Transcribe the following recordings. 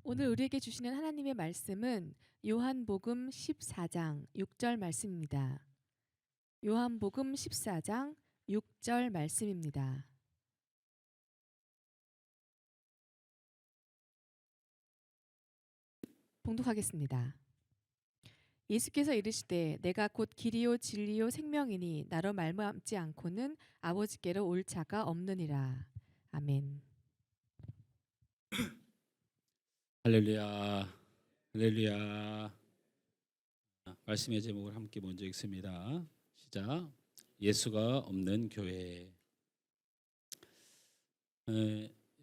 오늘 우리에게 주시는 하나님의 말씀은 요한복음 14장 6절 말씀입니다. 요한복음 14장 6절 말씀입니다. 봉독하겠습니다. 예수께서 이르시되 내가 곧 길이요 진리요 생명이니 나로 말미암지 않고는 아버지께로 올 자가 없느니라. 아멘. 할렐루야, 할렐루야. 말씀의 제목을 함께 먼저 읽습니다. 시작. 예수가 없는 교회.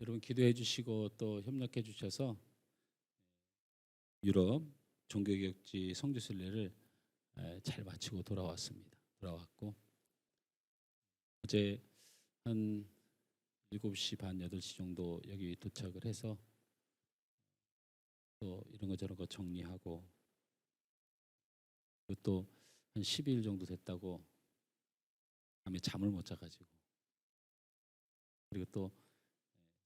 여러분 기도해 주시고 또 협력해 주셔서 유럽 종교개혁지 성지순례를 잘 마치고 돌아왔습니다. 돌아왔고 어제 한 7시 반, 8시 정도 여기 도착을 해서 또 이런 거 저런 거 정리하고 또 한 12일 정도 됐다고 밤에 잠을 못 자가지고 그리고 또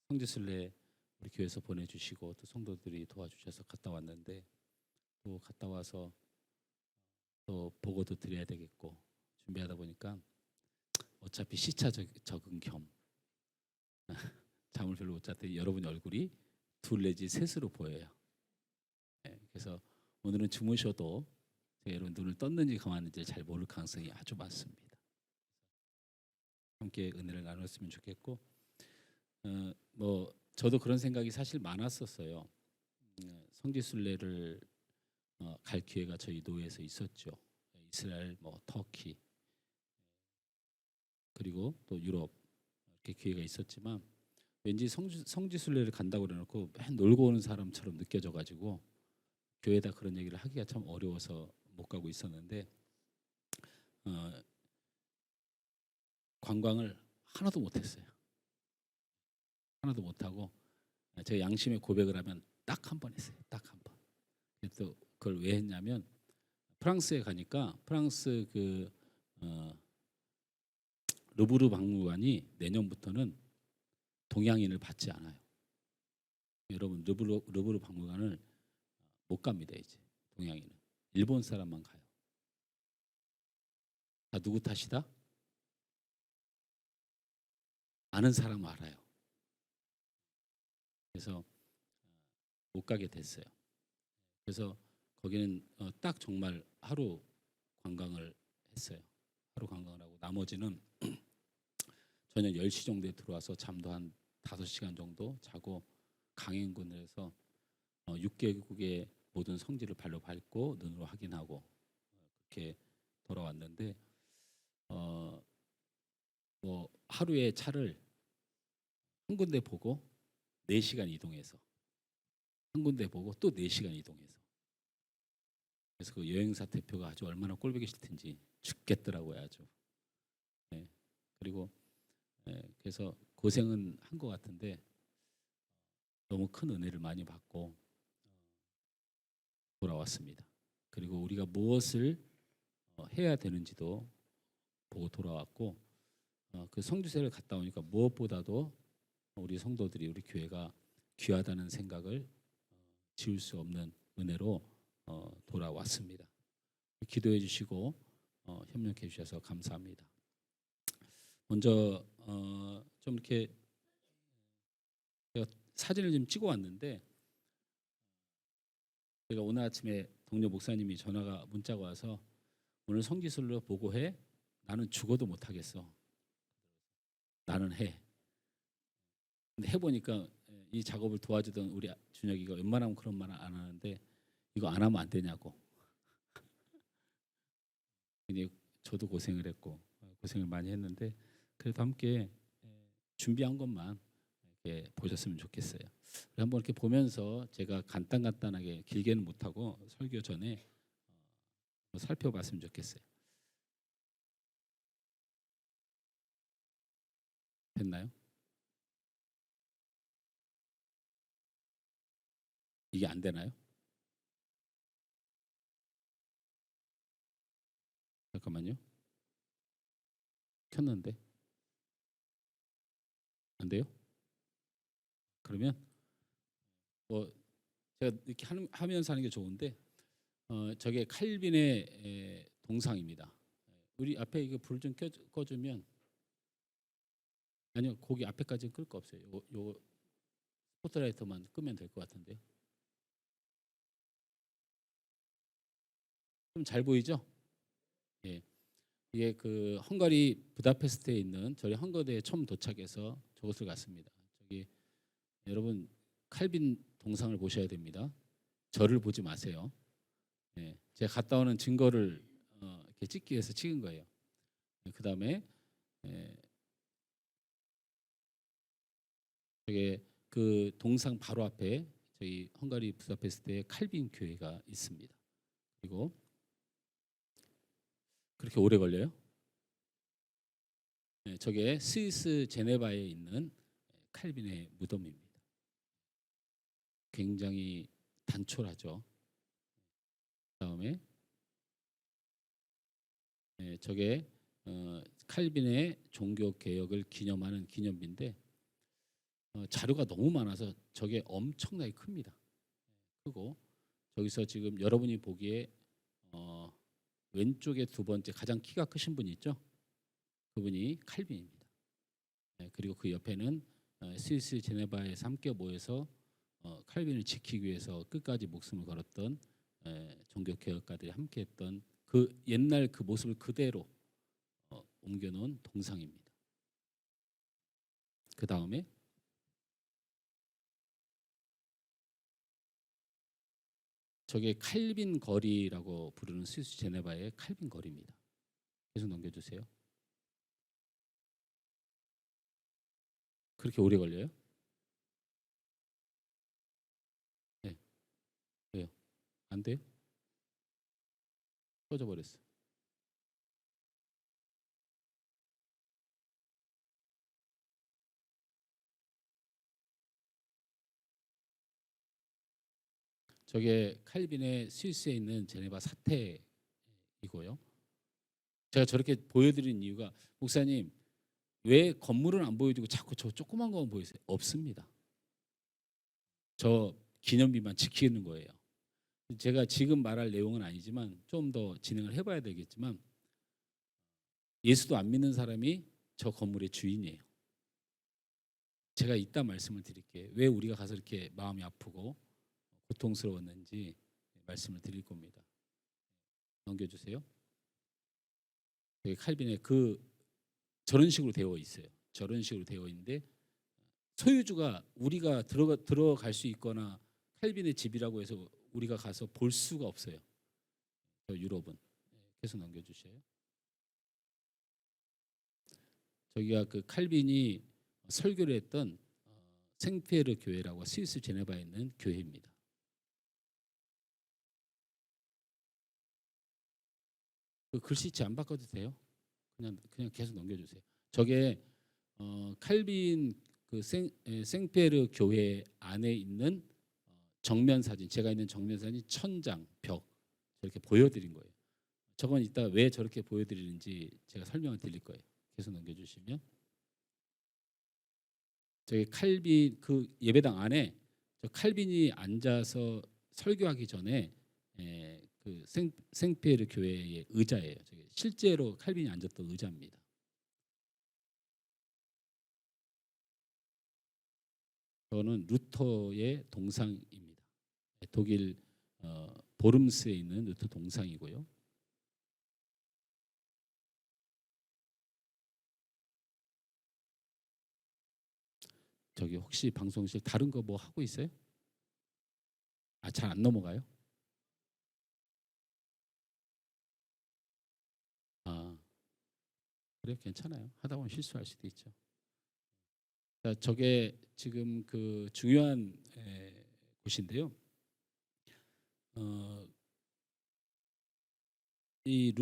성지순례 우리 교회에서 보내주시고 또 성도들이 도와주셔서 갔다 왔는데 또 갔다 와서 또 보고도 드려야 되겠고 준비하다 보니까 어차피 시차 적응 겸 잠을 별로 못 잤더니 여러분 얼굴이 둘 내지 셋으로 보여요. 그래서 오늘은 주무셔도 제가 여러분 눈을 떴는지 감았는지 잘 모를 가능성이 아주 많습니다. 함께 은혜를 나눴으면 좋겠고 저도 그런 생각이 사실 많았었어요. 성지순례를 갈 기회가 저희 노회에서 있었죠. 이스라엘, 터키 그리고 또 유럽 이렇게 기회가 있었지만 왠지 성지순례를 간다고 그래놓고 맨 놀고 오는 사람처럼 느껴져가지고 교회에다 그런 얘기를 하기가 참 어려워서 못 가고 있었는데 관광을 하나도 못했어요. 하나도 못하고 제가 양심의 고백을 하면 딱 한 번 했어요. 딱 한 번. 또 그걸 왜 했냐면 프랑스에 가니까 프랑스 루브르 박물관이 내년부터는 동양인을 받지 않아요. 여러분 루브르 박물관을 못 갑니다. 이제 동양인은 일본 사람만 가요. 다 누구 탓이다? 아는 사람 알아요. 그래서 못 가게 됐어요. 그래서 거기는 딱 정말 하루 관광을 했어요. 하루 관광을 하고 나머지는 저녁 10시 정도에 들어와서 잠도 한 5시간 정도 자고 강행군에서 6개국의 모든 성지를 발로 밟고 눈으로 확인하고 그렇게 돌아왔는데 하루에 차를 한 군데 보고 4시간 이동해서 한 군데 보고 또 4시간 이동해서 그래서 그 여행사 대표가 아주 얼마나 꼴보기 싫든지 죽겠더라고요 아주. 네. 그리고 그래서 고생은 한 것 같은데 너무 큰 은혜를 많이 받고 돌아왔습니다. 그리고 우리가 무엇을 해야 되는지도 보고 돌아왔고 그 성주세를 갔다 오니까 무엇보다도 우리 성도들이 우리 교회가 귀하다는 생각을 지울 수 없는 은혜로 돌아왔습니다. 기도해 주시고 협력해 주셔서 감사합니다. 먼저 좀 이렇게 제가 사진을 좀 찍어 왔는데 제가 오늘 아침에 동료 목사님이 문자가 와서 오늘 성지순례 보고해. 나는 죽어도 못 하겠어. 나는 해. 근데 해보니까 이 작업을 도와주던 우리 준혁이가 웬만하면 그런 말 안 하는데 이거 안 하면 안 되냐고. 근데 저도 고생을 했고 고생을 많이 했는데 그래도 함께 준비한 것만 이렇게 보셨으면 좋겠어요. 한번 이렇게 보면서 제가 간단하게 길게는 못하고 설교 전에 살펴봤으면 좋겠어요. 됐나요? 이게 안 되나요? 잠깐만요. 켰는데 안 돼요? 그러면 제가 이렇게 하면서 하는 게 좋은데 저게 칼빈의 동상입니다. 우리 앞에 이거 불 좀 꺼주면 아니요 거기 앞에까지는 끌 거 없어요. 요 스포트라이트만 끄면 될 것 같은데요. 좀 잘 보이죠? 예. 이게 그 헝가리 부다페스트에 있는 저희 헝가리에 처음 도착해서 저곳을 갔습니다. 저기 여러분 칼빈 동상을 보셔야 됩니다. 저를 보지 마세요. 예. 제가 갔다 오는 증거를 이렇게 찍기 위해서 찍은 거예요. 그 다음에 저게 그 동상 바로 앞에 저희 헝가리 부다페스트에 칼빈 교회가 있습니다. 그리고 그렇게 오래 걸려요? 저게 스위스 제네바에 있는 칼빈의 무덤입니다. 굉장히 단촐하죠. 그다음에 저게 칼빈의 종교 개혁을 기념하는 기념비인데 자료가 너무 많아서 저게 엄청나게 큽니다. 크고 저기서 지금 여러분이 보기에 왼쪽에 두 번째 가장 키가 크신 분이 있죠? 그분이 칼빈입니다. 그리고 그 옆에는 스위스 제네바에서 함께 모여서 칼빈을 지키기 위해서 끝까지 목숨을 걸었던 종교 개혁가들이 함께했던 그 옛날 그 모습을 그대로 옮겨놓은 동상입니다. 그 다음에 저게 칼빈 거리라고 부르는 스위스 제네바의 칼빈 거리입니다. 계속 넘겨주세요. 그렇게 오래 걸려요? 네. 왜요? 안 돼요? 꺼져버렸어. 저게 칼빈의 스위스에 있는 제네바 사태이고요. 제가 저렇게 보여드리는 이유가 목사님 왜 건물은 안 보여주고 자꾸 저 조그만 거만 보이세요? 없습니다. 저 기념비만 지키는 거예요. 제가 지금 말할 내용은 아니지만 좀 더 진행을 해봐야 되겠지만 예수도 안 믿는 사람이 저 건물의 주인이에요. 제가 이따 말씀을 드릴게요. 왜 우리가 가서 이렇게 마음이 아프고 고통스러웠는지 말씀을 드릴 겁니다. 넘겨주세요. 칼빈의 그 저런 식으로 되어 있어요. 저런 식으로 되어 있는데 소유주가 우리가 들어갈 수 있거나 칼빈의 집이라고 해서 우리가 가서 볼 수가 없어요. 유럽은. 계속 넘겨주세요. 저기가 그 칼빈이 설교를 했던 생피에르 교회라고 스위스 제네바에 있는 교회입니다. 그 글씨체 안 바꿔도 돼요? 그냥 계속 넘겨주세요. 저게 칼빈 그 생피에르 교회 안에 있는 정면 사진, 제가 있는 정면 사진 천장, 벽 저렇게 보여드린 거예요. 저건 이따 왜 저렇게 보여드리는지 제가 설명을 드릴 거예요. 계속 넘겨주시면 저기 칼빈 그 예배당 안에 저 칼빈이 앉아서 설교하기 전에 그 생피에르 교회의 의자예요. 저기 실제로 칼빈이 앉았던 의자입니다. 저는 루터의 동상입니다. 독일 보름스에 있는 루터 동상이고요. 저기 혹시 방송실 다른 거 뭐 하고 있어요? 아, 잘 안 넘어가요? 아, 그래 괜찮아요. 하다 보면 실수할 수도 있죠. 자, 저게 지금 그 중요한 곳인데요. 이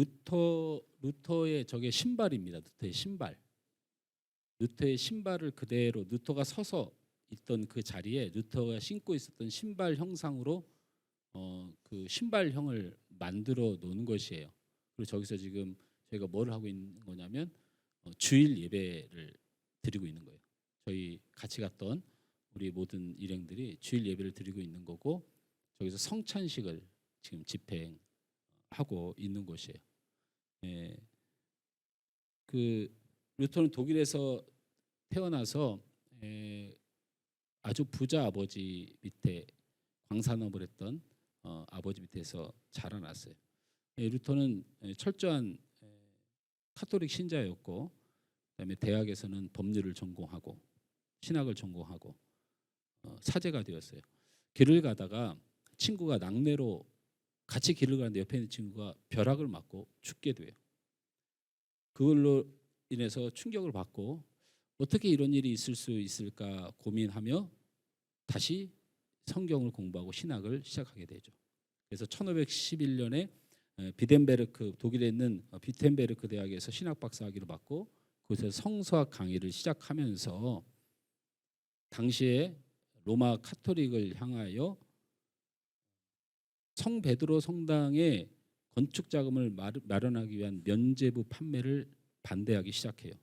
루터의 저게 신발입니다. 루터의 신발. 루터의 신발을 그대로 루터가 서서 있던 그 자리에 루터가 신고 있었던 신발 형상으로 그 신발형을 만들어 놓은 것이에요. 그리고 저기서 지금 저희가 뭘 하고 있는 거냐면 주일 예배를 드리고 있는 거예요. 저희 같이 갔던 우리 모든 일행들이 주일 예배를 드리고 있는 거고 저기서 성찬식을 지금 집행하고 있는 곳이에요. 예, 그 루터는 독일에서 태어나서 아주 부자 아버지 밑에 광산업을 했던 아버지 밑에서 자라났어요. 루터는 철저한 카톨릭 신자였고, 그다음에 대학에서는 법률을 전공하고 신학을 전공하고 사제가 되었어요. 길을 가다가 친구가 낙뢰로 같이 길을 가는데 옆에 있는 친구가 벼락을 맞고 죽게 돼요. 그걸로 인해서 충격을 받고 어떻게 이런 일이 있을 수 있을까 고민하며 다시 성경을 공부하고 신학을 시작하게 되죠. 그래서 1511년에 비덴베르크, 독일에 있는 비텐베르크 대학에서 신학 박사 학위를 받고 그곳에서 성서학 강의를 시작하면서 당시에 로마 카톨릭을 향하여 성 베드로 성당의 건축 자금을 마련하기 위한 면죄부 판매를 반대하기 시작해요.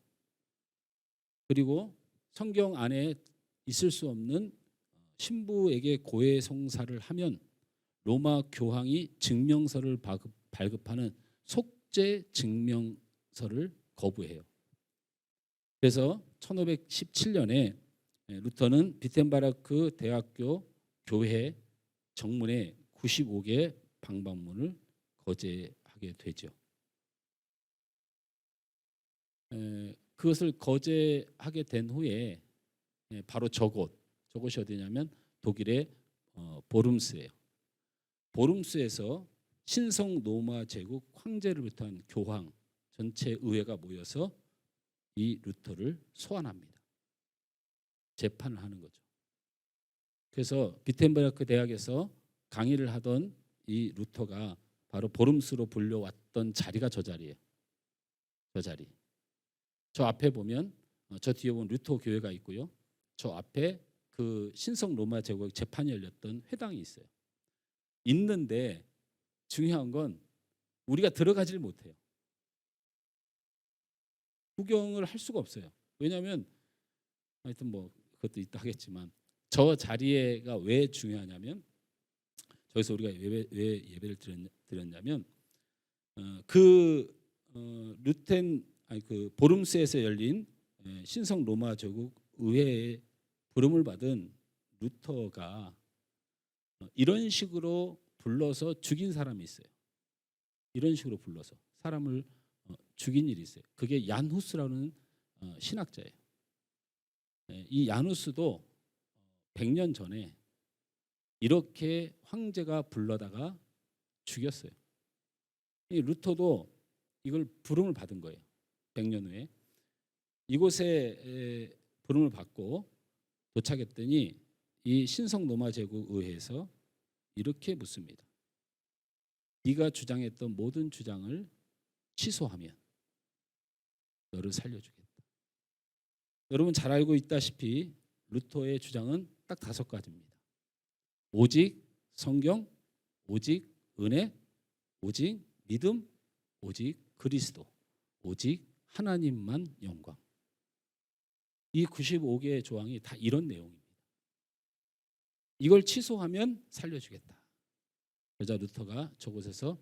그리고 성경 안에 있을 수 없는 신부에게 고해 성사를 하면 로마 교황이 증명서를 발급하는 속죄 증명서를 거부해요. 그래서 1517년에 루터는 비텐바르크 대학교 교회 정문에 95개 방방문을 거제하게 되죠. 그것을 거제하게 된 후에 바로 저곳이 어디냐면 독일의 보름스예요. 보름스에서 신성 로마 제국 황제를 비롯한 교황 전체 의회가 모여서 이 루터를 소환합니다. 재판을 하는 거죠. 그래서 비텐베르크 대학에서 강의를 하던 이 루터가 바로 보름스로 불려왔던 자리가 저 자리예요. 저 자리. 저 앞에 보면 저 뒤에 보면 루터 교회가 있고요. 저 앞에 그 신성 로마 제국 재판이 열렸던 회당이 있어요. 있는데 중요한 건 우리가 들어가질 못해요. 구경을 할 수가 없어요. 왜냐하면 하여튼 뭐 그것도 있다 하겠지만 저 자리가 왜 중요하냐면 저기서 우리가 왜 예배를 드렸냐면 그 보름스에서 열린 신성 로마 제국 의회에 부름을 받은 루터가 이런 식으로 불러서 죽인 사람이 있어요. 이런 식으로 불러서 사람을 죽인 일이 있어요. 그게 얀후스라는 신학자예요. 이 얀후스도 100년 전에 이렇게 황제가 불러다가 죽였어요. 이 루터도 이걸 부름을 받은 거예요. 100년 후에 이곳에 부름을 받고 도착했더니 이 신성 로마 제국 의회에서 이렇게 묻습니다. 네가 주장했던 모든 주장을 취소하면 너를 살려주겠다. 여러분 잘 알고 있다시피 루터의 주장은 딱 5가지입니다. 오직 성경, 오직 은혜, 오직 믿음, 오직 그리스도, 오직 하나님만 영광. 이 95개의 조항이 다 이런 내용입니다. 이걸 취소하면 살려주겠다. 그러자 루터가 저곳에서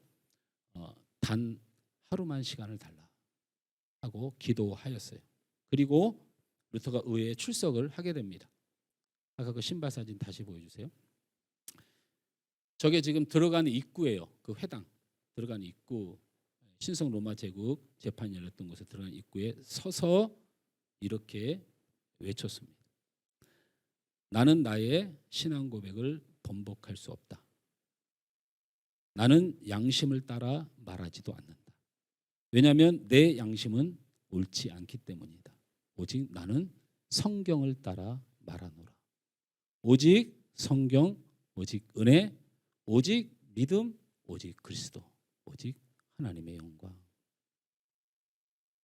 단 하루만 시간을 달라 하고 기도하였어요. 그리고 루터가 의회에 출석을 하게 됩니다. 아까 그 신발 사진 다시 보여주세요. 저게 지금 들어가는 입구예요. 그 회당 들어가는 입구, 신성 로마 제국 재판이 열렸던 곳에 들어가는 입구에 서서 이렇게 외쳤습니다. 나는 나의 신앙 고백을 번복할 수 없다. 나는 양심을 따라 말하지도 않는다. 왜냐하면 내 양심은 옳지 않기 때문이다. 오직 나는 성경을 따라 말하노라. 오직 성경, 오직 은혜, 오직 믿음, 오직 그리스도, 오직 하나님의 영광.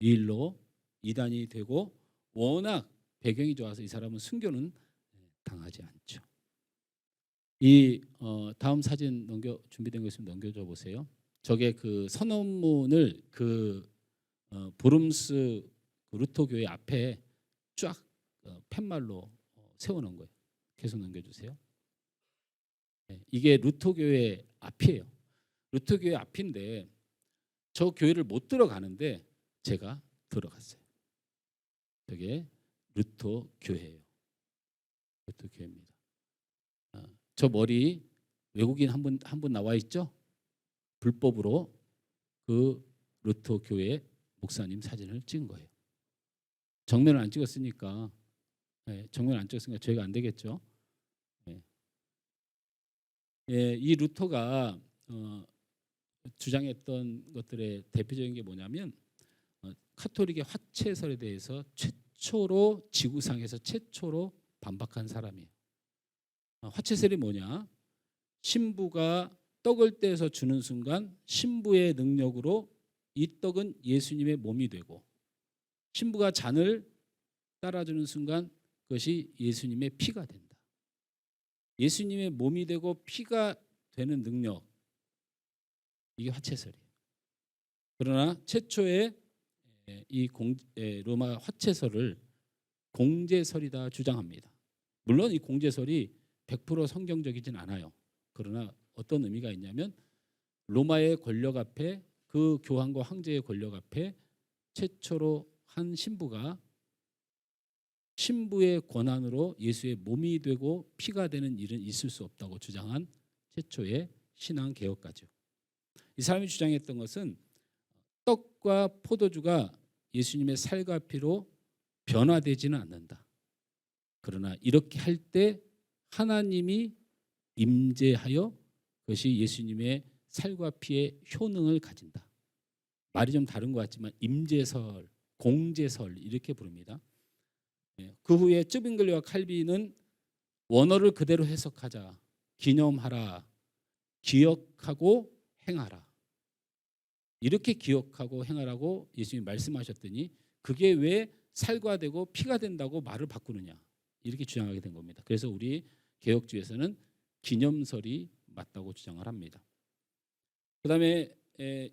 이 일로 이단이 되고 워낙 배경이 좋아서 이 사람은 순교는 당하지 않죠. 이 다음 사진 준비된 거 있으면 넘겨줘 보세요. 저게 그 선언문을 그 보름스 루터 교회 앞에 쫙 팻말로 세워놓은 거예요. 계속 넘겨주세요. 이게 루터 교회 앞이에요. 루터 교회 앞인데 저 교회를 못 들어가는데 제가 들어갔어요. 저게 루터 교회예요. 루터 교회입니다. 저 머리 외국인 한 분 나와 있죠? 불법으로 그 루터 교회 목사님 사진을 찍은 거예요. 정면을 안 찍었으니까 정면을 안 찍었으니까 저희가 안 되겠죠. 이 루터가 주장했던 것들의 대표적인 게 뭐냐면 카톨릭의 화채설에 대해서 최초로 지구상에서 최초로 반박한 사람이에요. 화채설이 뭐냐? 신부가 떡을 떼서 주는 순간 신부의 능력으로 이 떡은 예수님의 몸이 되고 신부가 잔을 따라주는 순간 그것이 예수님의 피가 된다. 예수님의 몸이 되고 피가 되는 능력, 이게 화채설이에요. 그러나 최초의 이 로마 화채설을 공제설이다 주장합니다. 물론 이 공제설이 100% 성경적이진 않아요. 그러나 어떤 의미가 있냐면 로마의 권력 앞에 그 교황과 황제의 권력 앞에 최초로 한 신부가 신부의 권한으로 예수의 몸이 되고 피가 되는 일은 있을 수 없다고 주장한 최초의 신앙 개혁가죠. 이 사람이 주장했던 것은 떡과 포도주가 예수님의 살과 피로 변화되지는 않는다. 그러나 이렇게 할 때 하나님이 임재하여 그것이 예수님의 살과 피의 효능을 가진다. 말이 좀 다른 것 같지만 임재설, 공제설 이렇게 부릅니다. 그 후에 쯔빙글리와 칼빈은 원어를 그대로 해석하자. 기념하라, 기억하고 행하라. 이렇게 기억하고 행하라고 예수님이 말씀하셨더니 그게 왜 살과 되고 피가 된다고 말을 바꾸느냐. 이렇게 주장하게 된 겁니다. 그래서 우리 개혁주에서는 기념설이 맞다고 주장을 합니다. 그다음에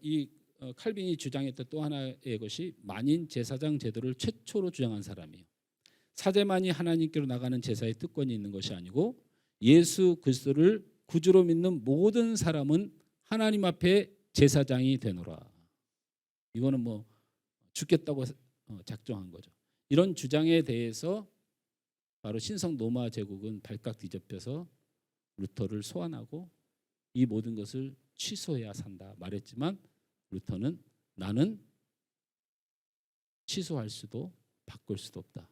이 칼빈이 주장했던 또 하나의 것이 만인 제사장 제도를 최초로 주장한 사람이에요. 사제만이 하나님께로 나가는 제사의 특권이 있는 것이 아니고 예수 그리스도를 구주로 믿는 모든 사람은 하나님 앞에 제사장이 되노라. 이거는 뭐 죽겠다고 작정한 거죠. 이런 주장에 대해서 바로 신성 로마 제국은 발칵 뒤집혀서 루터를 소환하고 이 모든 것을 취소해야 산다 말했지만 루터는 나는 취소할 수도 바꿀 수도 없다.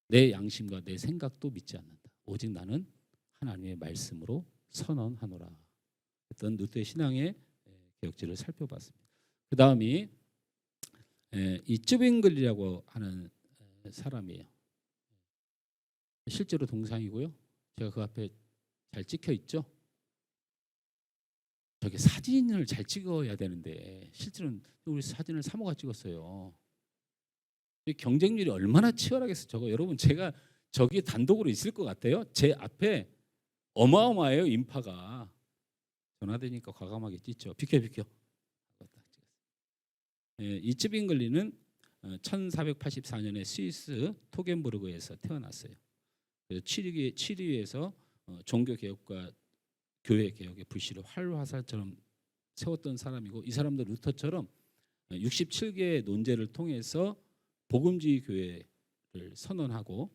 내 양심과 내 생각도 믿지 않는다. 오직 나는 하나님의 말씀으로 선언하노라. 했던 루터의 신앙의 개혁지를 살펴봤습니다. 그 다음이 이 쯔빙글리라고 하는 사람이에요. 실제로 동상이고요. 제가 그 앞에 잘 찍혀 있죠. 저게 사진을 잘 찍어야 되는데 실제로는 우리 사진을 사모가 찍었어요. 경쟁률이 얼마나 치열하겠어요. 저거 여러분 제가 저기 단독으로 있을 것 같아요. 제 앞에 어마어마해요. 인파가. 전화되니까 과감하게 찍죠. 비켜. 이 쯔빙글리는 1484년에 스위스 토겐부르그에서 태어났어요. 그래서 치리에서 종교 개혁과 교회 개혁의 불씨를 활화살처럼 세웠던 사람이고 이 사람도 루터처럼 67개의 논제를 통해서 복음주의 교회를 선언하고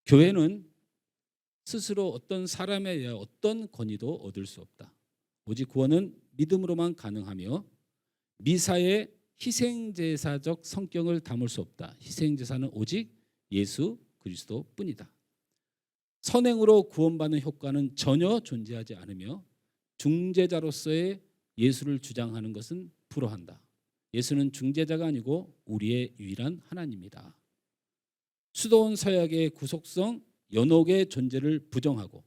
교회는 스스로 어떤 사람에 대한 어떤 권위도 얻을 수 없다. 오직 구원은 믿음으로만 가능하며 미사의 희생제사적 성격을 담을 수 없다. 희생제사는 오직 예수 그리스도뿐이다. 선행으로 구원받는 효과는 전혀 존재하지 않으며 중재자로서의 예수를 주장하는 것은 불허한다. 예수는 중재자가 아니고 우리의 유일한 하나님이다. 수도원 서약의 구속성 연옥의 존재를 부정하고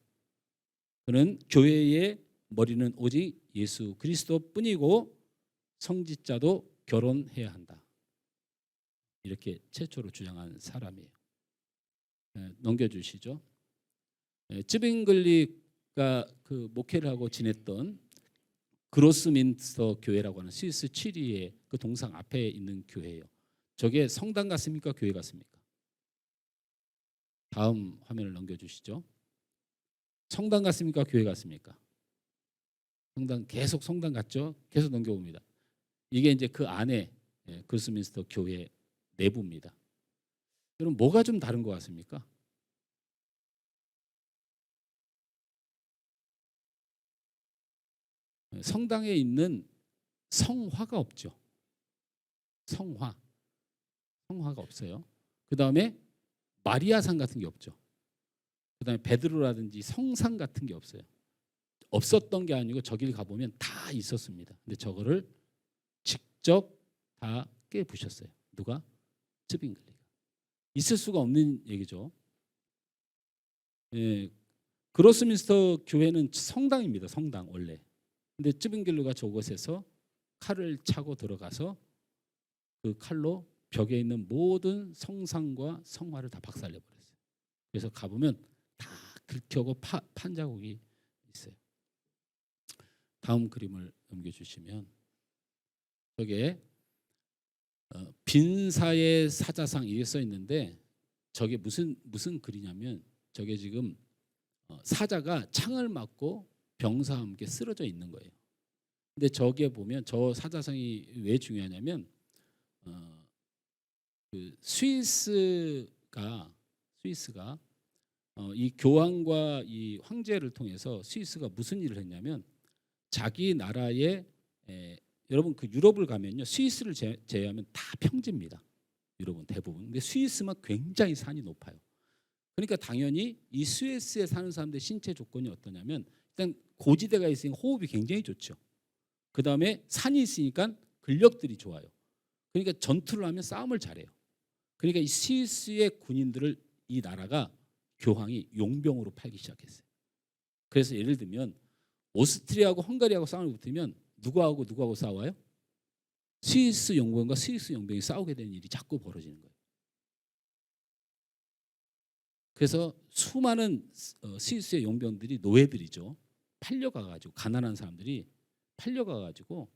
그는 교회의 머리는 오직 예수 그리스도뿐이고 성직자도 결혼해야 한다. 이렇게 최초로 주장한 사람이에요. 넘겨주시죠. 쯔빙글리가 그 목회를 하고 지냈던 그로스민스터 교회라고 하는 스위스 치리의 그 동상 앞에 있는 교회예요. 저게 성당 같습니까? 교회 같습니까? 다음 화면을 넘겨주시죠. 성당 갔습니까? 교회 갔습니까? 계속 성당 갔죠. 계속 넘겨봅니다. 이게 이제 그 안에 그리스민스터 교회 내부입니다. 그럼 뭐가 좀 다른 것 같습니까? 성당에 있는 성화가 없죠. 성화가 없어요. 그 다음에 마리아상 같은 게 없죠. 그 다음에 베드로라든지 성상 같은 게 없어요. 없었던 게 아니고 저길 가보면 다 있었습니다. 근데 저거를 직접 다 깨부셨어요. 누가? 츠빙글리가. 있을 수가 없는 얘기죠. 예, 그로스민스터 교회는 성당입니다. 성당 원래. 근데 츠빙글리가 저곳에서 칼을 차고 들어가서 그 칼로 벽에 있는 모든 성상과 성화를 다 박살내 버렸어요. 그래서 가보면 다 긁혀고 판 자국이 있어요. 다음 그림을 넘겨주시면 저게 빈사의 사자상 이게 써 있는데 저게 무슨 글이냐면 저게 지금 사자가 창을 맞고 병사와 함께 쓰러져 있는 거예요. 근데 저게 보면 저 사자상이 왜 중요하냐면 그 스위스가 이 교황과 이 황제를 통해서 스위스가 무슨 일을 했냐면 자기 나라의 여러분 그 유럽을 가면요 스위스를 제외하면 다 평지입니다. 유럽은 대부분. 근데 스위스만 굉장히 산이 높아요. 그러니까 당연히 이 스위스에 사는 사람들의 신체 조건이 어떠냐면 일단 고지대가 있으니까 호흡이 굉장히 좋죠. 그 다음에 산이 있으니까 근력들이 좋아요. 그러니까 전투를 하면 싸움을 잘해요. 그러니까 이 스위스의 군인들을 이 나라가 교황이 용병으로 팔기 시작했어요. 그래서 예를 들면 오스트리아하고 헝가리하고 싸움을 붙으면 누구하고 싸워요? 스위스 용병과 스위스 용병이 싸우게 되는 일이 자꾸 벌어지는 거예요. 그래서 수많은 스위스의 용병들이 노예들이죠. 팔려가가지고 가난한 사람들이 팔려가가지고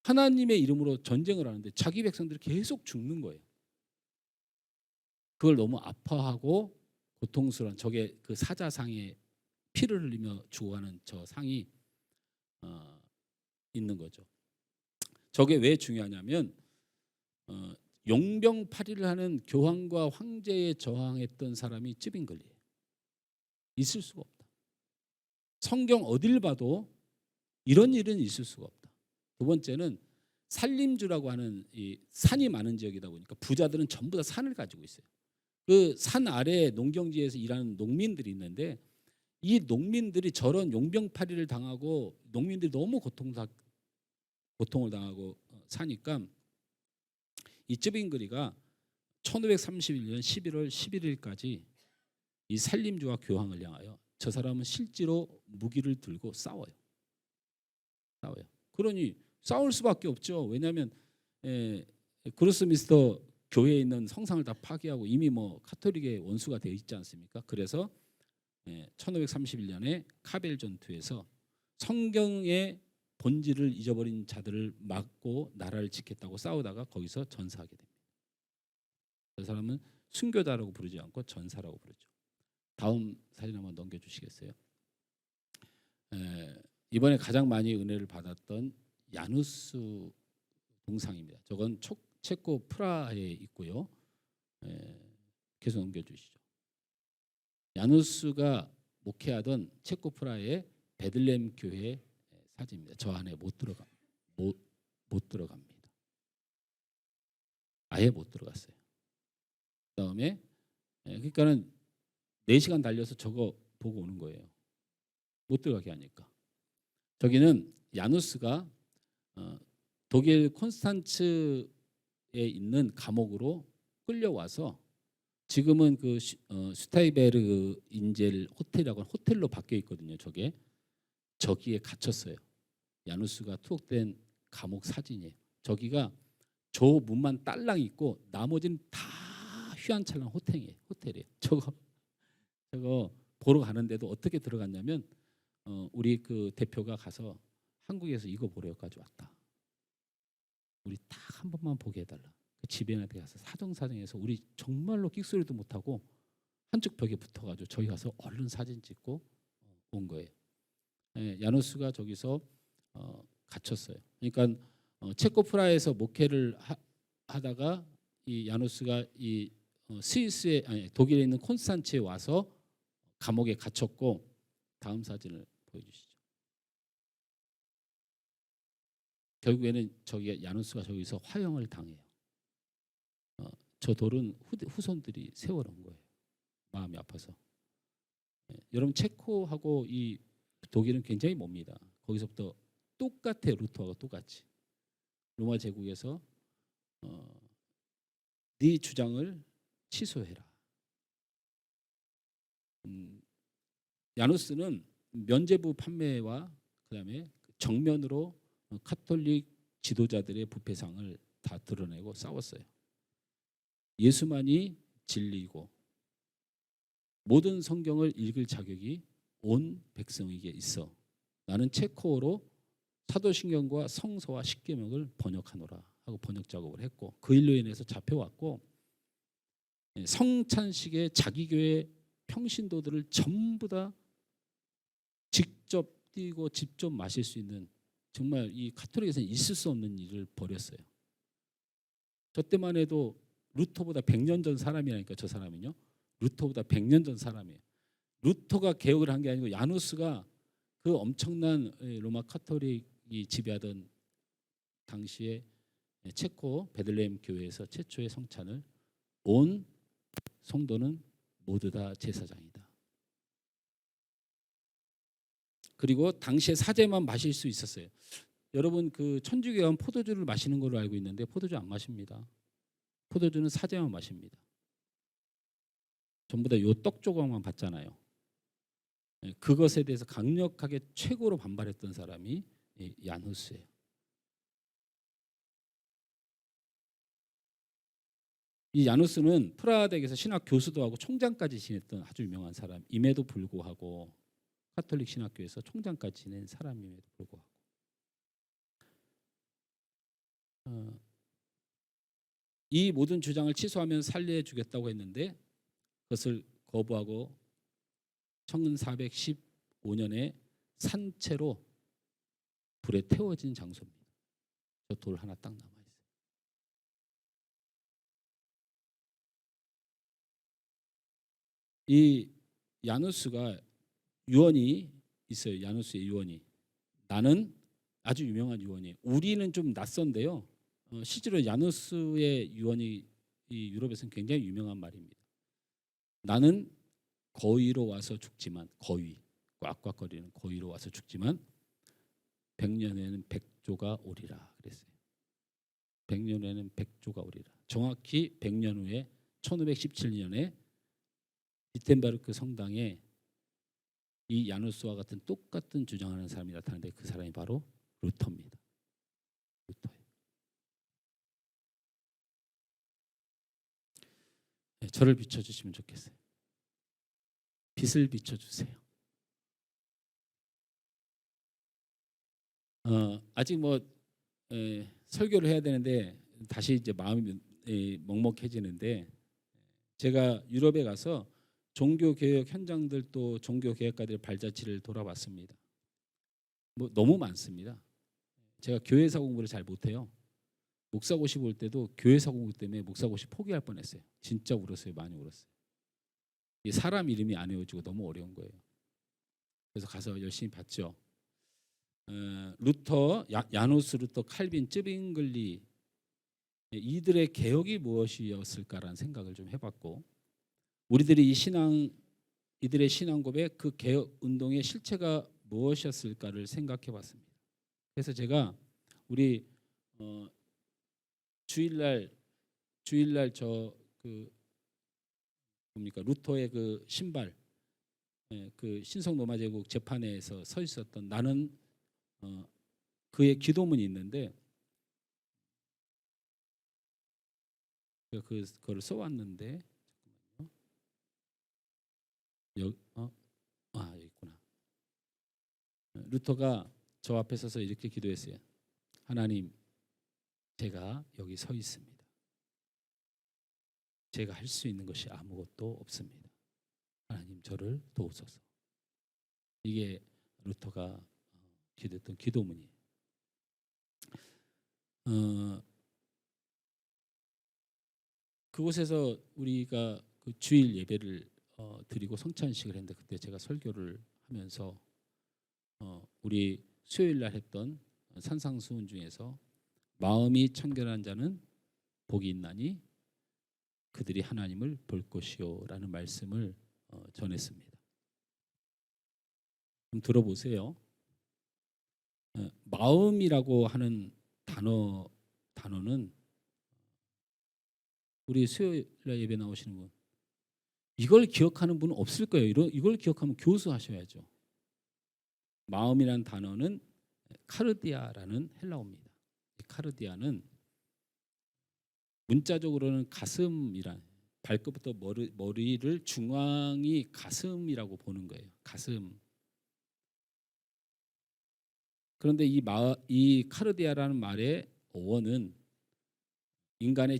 하나님의 이름으로 전쟁을 하는데 자기 백성들이 계속 죽는 거예요. 그걸 너무 아파하고 고통스러운 저게 그 사자상에 피를 흘리며 죽어가는 저 상이 있는 거죠. 저게 왜 중요하냐면 용병팔이를 하는 교황과 황제에 저항했던 사람이 츠빙글리예요. 있을 수가 없다. 성경 어딜 봐도 이런 일은 있을 수가 없다. 두 번째는 산림주라고 하는 이 산이 많은 지역이다 보니까 부자들은 전부 다 산을 가지고 있어요. 그 산 아래 농경지에서 일하는 농민들이 있는데 이 농민들이 저런 용병팔이를 당하고 농민들이 너무 고통을 당하고 사니까 이 츠빙글리가 1531년 11월 11일까지 이 산림주와 교황을 향하여 저 사람은 실제로 무기를 들고 싸워요. 그러니 싸울 수밖에 없죠. 왜냐하면 그로스민스터 교회에 있는 성상을 다 파괴하고 이미 뭐 카톨릭의 원수가 되어 있지 않습니까? 그래서 1531년에 카벨 전투에서 성경의 본질을 잊어버린 자들을 막고 나라를 지켰다고 싸우다가 거기서 전사하게 됩니다. 그 사람은 순교자라고 부르지 않고 전사라고 부르죠. 다음 사진 한번 넘겨주시겠어요? 이번에 가장 많이 은혜를 받았던 야누스 동상입니다. 저건 체코 프라하에 있고요. 계속 넘겨주시죠. 야누스가 목회하던 체코 프라하의 베들레헴 교회 사진입니다. 저 안에 못 들어갑니다. 아예 못 들어갔어요. 그다음에 그러니까는 4시간 달려서 저거 보고 오는 거예요. 못 들어가게 하니까. 저기는 야누스가 독일 콘스탄츠에 있는 감옥으로 끌려와서 지금은 그 슈타이베르 인젤 호텔이라고 하는 호텔로 바뀌어 있거든요. 저기에 갇혔어요. 야누스가 투옥된 감옥 사진이에요. 저기가 저 문만 딸랑 있고 나머지는 다 휘황찬란 호텔이에요. 저거 보러 가는데도 어떻게 들어갔냐면 우리 그 대표가 가서 한국에서 이거 보러 여기까지 왔다. 우리 딱 한 번만 보게 해달라. 그 집에한테 가서 사정사정해서 우리 정말로 끽소리도 못하고 한쪽 벽에 붙어가지고 저희 가서 얼른 사진 찍고 온 거예요. 야누스가 저기서 갇혔어요. 그러니까 체코 프라하에서 목회를 하다가 이 야누스가 이 스위스에 아니 독일에 있는 콘스탄츠에 와서 감옥에 갇혔고, 다음 사진을 보여주시죠. 결국에는 저기 야누스가 저기서 화형을 당해요. 저 돌은 후손들이 세워놓은 거예요. 마음이 아파서. 여러분 체코하고 이 독일은 굉장히 멉니다. 거기서부터 똑같아요. 루터하고 똑같이. 로마 제국에서 네 주장을 취소해라. 야누스는 면죄부 판매와 그다음에 정면으로 카톨릭 지도자들의 부패상을 다 드러내고 싸웠어요. 예수만이 진리이고 모든 성경을 읽을 자격이 온 백성에게 있어. 나는 체코어로 사도신경과 성서와 십계명을 번역하노라 하고 번역 작업을 했고, 그 일로 인해서 잡혀왔고, 성찬식에 자기 교회 평신도들을 전부 다 직접 뛰고 직접 마실 수 있는, 정말 이 가톨릭에서는 있을 수 없는 일을 벌였어요. 저 때만 해도 루터보다 100년 전 사람이라니까. 저 사람은요, 루터보다 100년 전 사람이에요. 루터가 개혁을 한 게 아니고 야누스가 그 엄청난 로마 카톨릭이 지배하던 당시에 체코 베들레헴 교회에서 최초의 성찬을 온 성도는 모두 다 제사장이다. 그리고 당시에 사제만 마실 수 있었어요. 여러분 그 천주교에 가면 포도주를 마시는 걸로 알고 있는데 포도주 안 마십니다. 포도주는 사제만 마십니다. 전부 다 요 떡 조각만 받잖아요. 그것에 대해서 강력하게 최고로 반발했던 사람이 야누스예요. 이 야누스는 프라하 대학에서 신학 교수도 하고 총장까지 지냈던 아주 유명한 사람임에도 불구하고, 카톨릭 신학교에서 총장까지 지낸 사람임에도 불구하고 이 모든 주장을 취소하면 살려해 주겠다고 했는데 그것을 거부하고 1415년에 산채로 불에 태워진 장소입니다. 저 돌 하나 딱 남아있어요. 이 야누스가 유언이 있어요. 야누스의 유언이. 나는 아주 유명한 유언이에요. 우리는 좀 낯선데요. 실제로 야누스의 유언이 이 유럽에서는 굉장히 유명한 말입니다. 나는 거위로 와서 죽지만, 거위, 꽉꽉거리는 거위로 와서 죽지만 100년에는 백조가 오리라 그랬어요. 100년에는 백조가 오리라. 정확히 100년 후에 1517년에 비텐바르크 성당에 이 야누스와 같은 똑같은 주장하는 사람이 나타나는데 그 사람이 바로 루터입니다. 루터예요. 네, 저를 비춰주시면 좋겠어요. 빛을 비춰주세요. 아직 설교를 해야 되는데 다시 이제 마음이 먹먹해지는데, 제가 유럽에 가서 종교개혁 현장들 또 종교개혁가들의 발자취를 돌아봤습니다. 너무 많습니다. 제가 교회사 공부를 잘 못해요. 목사고시 볼 때도 교회사 공부 때문에 목사고시 포기할 뻔했어요. 진짜 울었어요. 많이 울었어요. 이 사람 이름이 안 외워지고 너무 어려운 거예요. 그래서 가서 열심히 봤죠. 루터, 야누스, 루터, 칼빈, 쯔빙글리, 이들의 개혁이 무엇이었을까라는 생각을 좀 해봤고, 우리들이 이들의 신앙 고백, 그 개혁 운동의 실체가 무엇이었을까를 생각해봤습니다. 그래서 제가 우리 주일날 루터의 그 신발, 그 신성로마제국 재판에서 서 있었던, 나는 그의 기도문이 있는데 그거를 써왔는데, 여기 있구나. 루터가 저 앞에 서서 이렇게 기도했어요. 하나님, 제가 여기 서 있습니다. 제가 할 수 있는 것이 아무것도 없습니다. 하나님 저를 도우소서. 이게 루터가 기도했던 기도문이에요. 그곳에서 우리가 그 주일 예배를 드리고 성찬식을 했는데 그때 제가 설교를 하면서 우리 수요일 날 했던 산상수훈 중에서 마음이 청결한 자는 복이 있나니 그들이 하나님을 볼 것이요라는 말씀을 전했습니다. 좀 들어보세요. 마음이라고 하는 단어는 우리 수요일 날 예배 나오시는 분 이걸 기억하는 분은 없을 거예요. 이걸 기억하면 교수하셔야죠. 마음이란 단어는 카르디아라는 헬라어입니다. 카르디아는 문자적으로는 가슴이란 발끝부터 머리를 중앙이 가슴이라고 보는 거예요. 가슴. 그런데 이 카르디아라는 말의 어원은 인간의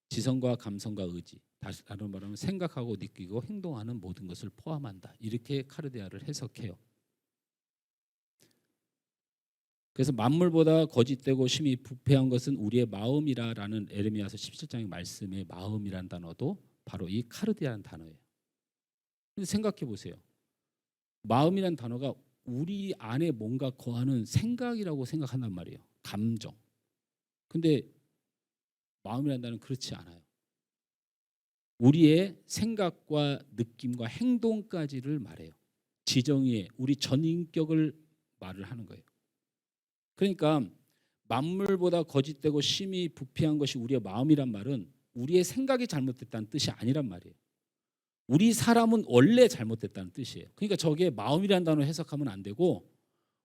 지성과 감성과 의지, 다른 말하면 생각하고 느끼고 행동하는 모든 것을 포함한다. 이렇게 카르디아를 해석해요. 그래서 만물보다 거짓되고 심히 부패한 것은 우리의 마음이라라는 에레미야서 17장의 말씀의 마음이란 단어도 바로 이 카르디아라는 단어예요. 근데 생각해 보세요. 마음이란 단어가 우리 안에 뭔가 거하는 생각이라고 생각한단 말이에요. 감정. 근데 마음이란 단어는 그렇지 않아요. 우리의 생각과 느낌과 행동까지를 말해요. 지정의의 우리 전인격을 말을 하는 거예요. 그러니까 만물보다 거짓되고 심히 부패한 것이 우리의 마음이란 말은 우리의 생각이 잘못됐다는 뜻이 아니란 말이에요. 우리 사람은 원래 잘못됐다는 뜻이에요. 그러니까 저게 마음이라는 단어 해석하면 안 되고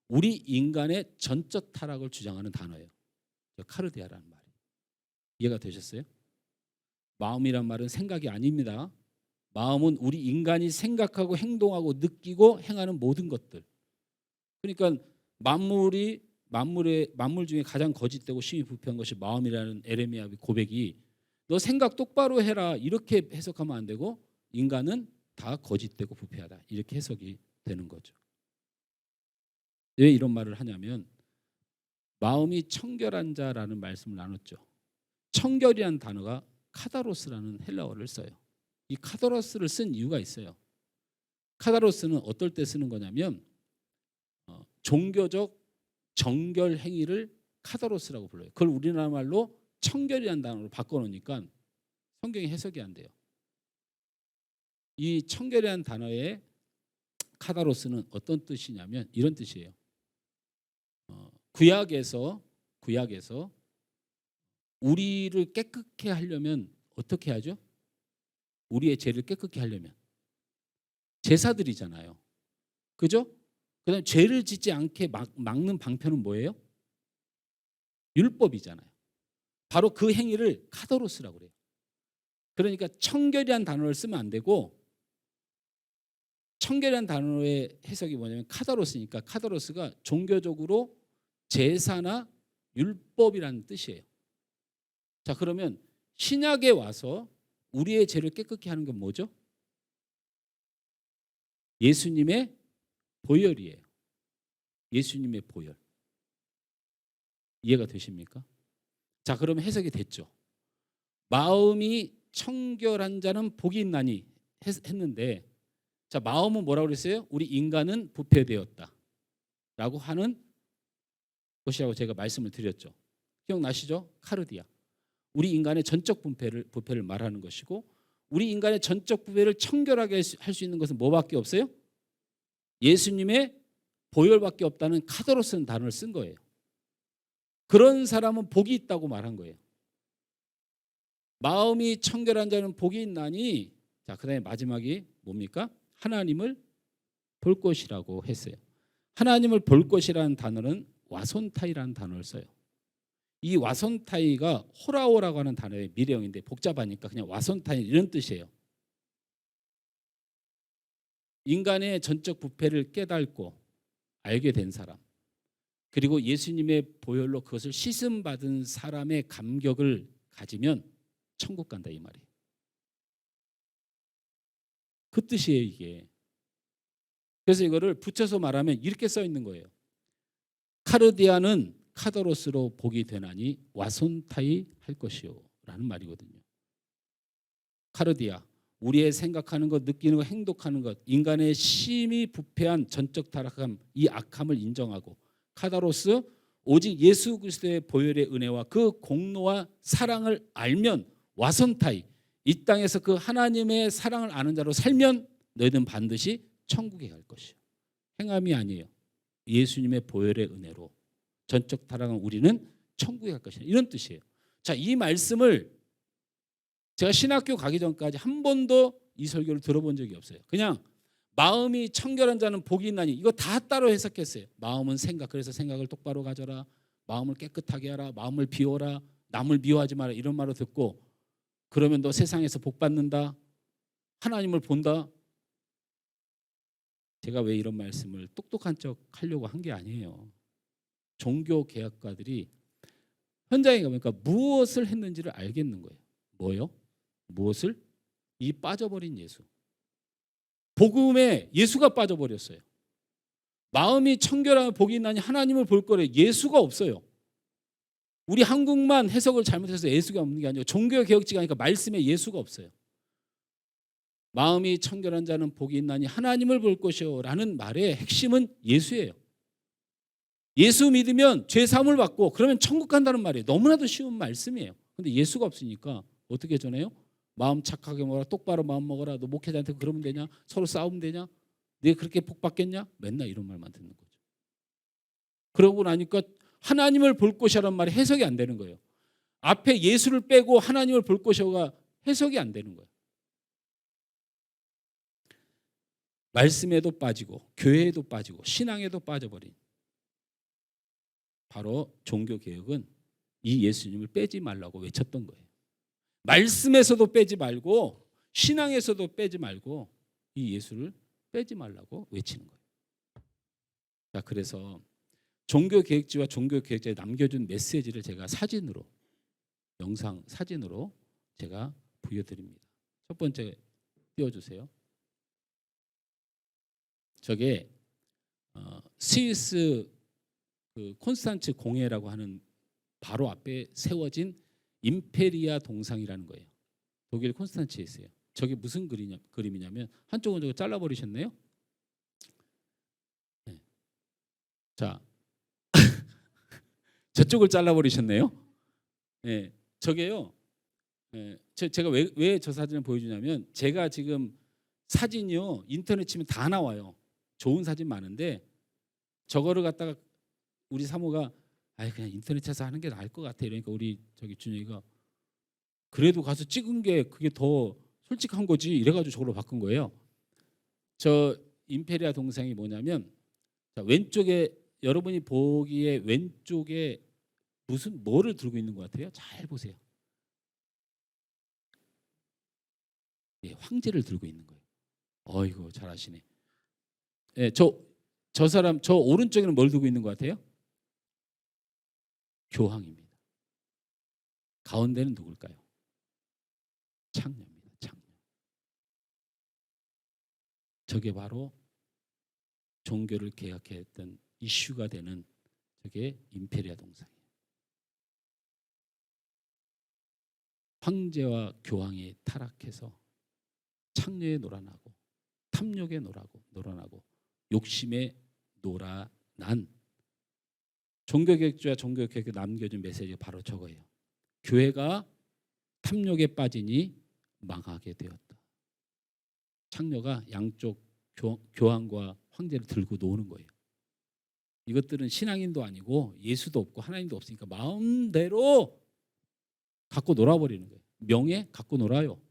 우리 인간의 전적 타락을 주장하는 단어예요. 카르디아라는 말이. 이해가 되셨어요? 마음이란 말은 생각이 아닙니다. 마음은 우리 인간이 생각하고 행동하고 느끼고 행하는 모든 것들. 그러니까 만물 중에 가장 거짓되고 심히 부패한 것이 마음이라는 에레미야의 고백이 너 생각 똑바로 해라 이렇게 해석하면 안 되고 인간은 다 거짓되고 부패하다 이렇게 해석이 되는 거죠. 왜 이런 말을 하냐면 마음이 청결한 자라는 말씀을 나눴죠. 청결이라는 단어가 카다로스라는 헬라어를 써요. 이 카다로스를 쓴 이유가 있어요. 카다로스는 어떨 때 쓰는 거냐면 종교적 정결 행위를 카다로스라고 불러요. 그걸 우리나라 말로 청결이라는 단어로 바꿔놓으니까 성경이 해석이 안 돼요. 이 청결이라는 단어의 카다로스는 어떤 뜻이냐면 이런 뜻이에요. 구약에서 우리를 깨끗게 하려면 어떻게 하죠? 우리의 죄를 깨끗게 하려면 제사드리잖아요. 그죠? 그다음에 죄를 짓지 않게 막는 방편은 뭐예요? 율법이잖아요. 바로 그 행위를 카도로스라고 그래요. 그러니까 청결이란 단어를 쓰면 안 되고 청결이란 단어의 해석이 뭐냐면 카다로스니까 카다로스가 종교적으로 제사나 율법이라는 뜻이에요. 자, 그러면 신약에 와서 우리의 죄를 깨끗게 하는 건 뭐죠? 예수님의 보혈이에요. 예수님의 보혈. 이해가 되십니까? 자, 그러면 해석이 됐죠. 마음이 청결한 자는 복이 있나니 했는데 자, 마음은 뭐라고 그랬어요? 우리 인간은 부패되었다 라고 하는 것이라고 제가 말씀을 드렸죠. 기억나시죠? 카르디아. 우리 인간의 전적 부패를 말하는 것이고 우리 인간의 전적 부패를 청결하게 할 수 있는 것은 뭐밖에 없어요? 예수님의 보혈밖에 없다는 카도로스는 단어를 쓴 거예요. 그런 사람은 복이 있다고 말한 거예요. 마음이 청결한 자는 복이 있나니 자, 그다음에 마지막이 뭡니까? 하나님을 볼 것이라고 했어요. 하나님을 볼 것이라는 단어는 와손타이라는 단어를 써요. 이 와손타이가 호라오라고 하는 단어의 미래형인데 복잡하니까 그냥 와손타이 이런 뜻이에요. 인간의 전적 부패를 깨닫고 알게 된 사람 그리고 예수님의 보혈로 그것을 씻음받은 사람의 감격을 가지면 천국 간다 이 말이에요. 그 뜻이에요 이게. 그래서 이거를 붙여서 말하면 이렇게 써 있는 거예요. 카르디아는 카도로스로 복이 되나니 와손타이 할 것이요 라는 말이거든요. 카르디아, 우리의 생각하는 것, 느끼는 것, 행동하는 것, 인간의 심히 부패한 전적 타락함, 이 악함을 인정하고, 카다로스, 오직 예수 그리스도의 보혈의 은혜와 그 공로와 사랑을 알면 와선타이, 이 땅에서 그 하나님의 사랑을 아는 자로 살면 너희는 반드시 천국에 갈 것이요. 행함이 아니에요. 예수님의 보혈의 은혜로 전적 타락한 우리는 천국에 갈 것이다. 이런 뜻이에요. 자, 이 말씀을 제가 신학교 가기 전까지 한 번도 이 설교를 들어본 적이 없어요. 그냥 마음이 청결한 자는 복이 있나니 이거 다 따로 해석했어요. 마음은 생각, 그래서 생각을 똑바로 가져라. 마음을 깨끗하게 하라. 마음을 비워라. 남을 미워하지 마라. 이런 말을 듣고 그러면 너 세상에서 복 받는다. 하나님을 본다. 제가 왜 이런 말씀을 똑똑한 척 하려고 한 게 아니에요. 종교 개혁가들이 현장에 가보니까 무엇을 했는지를 알겠는 거예요. 뭐요? 무엇을? 이 빠져버린 예수. 복음에 예수가 빠져버렸어요. 마음이 청결하면 복이 있나니 하나님을 볼 거래. 예수가 없어요. 우리 한국만 해석을 잘못해서 예수가 없는 게 아니고 종교 개혁지가 하니까 말씀에 예수가 없어요. 마음이 청결한 자는 복이 있나니 하나님을 볼 것이요 라는 말의 핵심은 예수예요. 예수 믿으면 죄 사함을 받고 그러면 천국 간다는 말이에요. 너무나도 쉬운 말씀이에요. 근데 예수가 없으니까 어떻게 전해요? 마음 착하게 먹어라. 똑바로 마음 먹어라. 너 목회자한테 그러면 되냐? 서로 싸우면 되냐? 네가 그렇게 복 받겠냐? 맨날 이런 말만 듣는 거죠. 그러고 나니까 하나님을 볼 것이라는 말이 해석이 안 되는 거예요. 앞에 예수를 빼고 하나님을 볼 것이가 해석이 안 되는 거예요. 말씀에도 빠지고 교회에도 빠지고 신앙에도 빠져버린 바로 종교개혁은 이 예수님을 빼지 말라고 외쳤던 거예요. 말씀에서도 빼지 말고 신앙에서도 빼지 말고 이 예수를 빼지 말라고 외치는 거예요. 자, 그래서 종교개혁지와 종교개혁자에 남겨준 메시지를 제가 사진으로 영상 사진으로 제가 보여드립니다. 첫 번째 띄워주세요. 저게 스위스 그 콘스탄츠 공회라고 하는 바로 앞에 세워진 임페리아 동상이라는 거예요. 독일 콘스탄츠에 있어요. 저게 무슨 그림이냐면 한쪽은 저거 잘라버리셨네요. 네. 자, 저쪽을 잘라버리셨네요. 네. 저게요. 네. 제가 왜 저 사진을 보여주냐면 제가 지금 사진이요 인터넷 치면 다 나와요. 좋은 사진 많은데 저거를 갖다가 우리 사모가 그냥 인터넷에서 하는 게 나을 것 같아. 이러니까 우리 저기 준영이가 그래도 가서 찍은 게 그게 더 솔직한 거지. 이래가지고 저걸로 바꾼 거예요. 저 임페리아 동상이 뭐냐면 자, 왼쪽에 여러분이 보기에 왼쪽에 무슨 뭐를 들고 있는 것 같아요? 잘 보세요. 예, 황제를 들고 있는 거예요. 어이구 잘하시네. 예, 저 사람 저 오른쪽에는 뭘 들고 있는 것 같아요? 교황입니다. 가운데는 누굴까요? 창녀입니다. 창녀. 저게 바로 종교를 개혁했던 이슈가 되는 저게 임페리아 동상이에요. 황제와 교황이 타락해서 창녀에 놀아나고 탐욕에 놀아나고 욕심에 놀아난 종교개혁주와 종교개혁에 남겨준 메시지가 바로 저거예요. 교회가 탐욕에 빠지니 망하게 되었다. 창녀가 양쪽 교황과 황제를 들고 노는 거예요. 이것들은 신앙인도 아니고 예수도 없고 하나님도 없으니까 마음대로 갖고 놀아버리는 거예요. 명예 갖고 놀아요.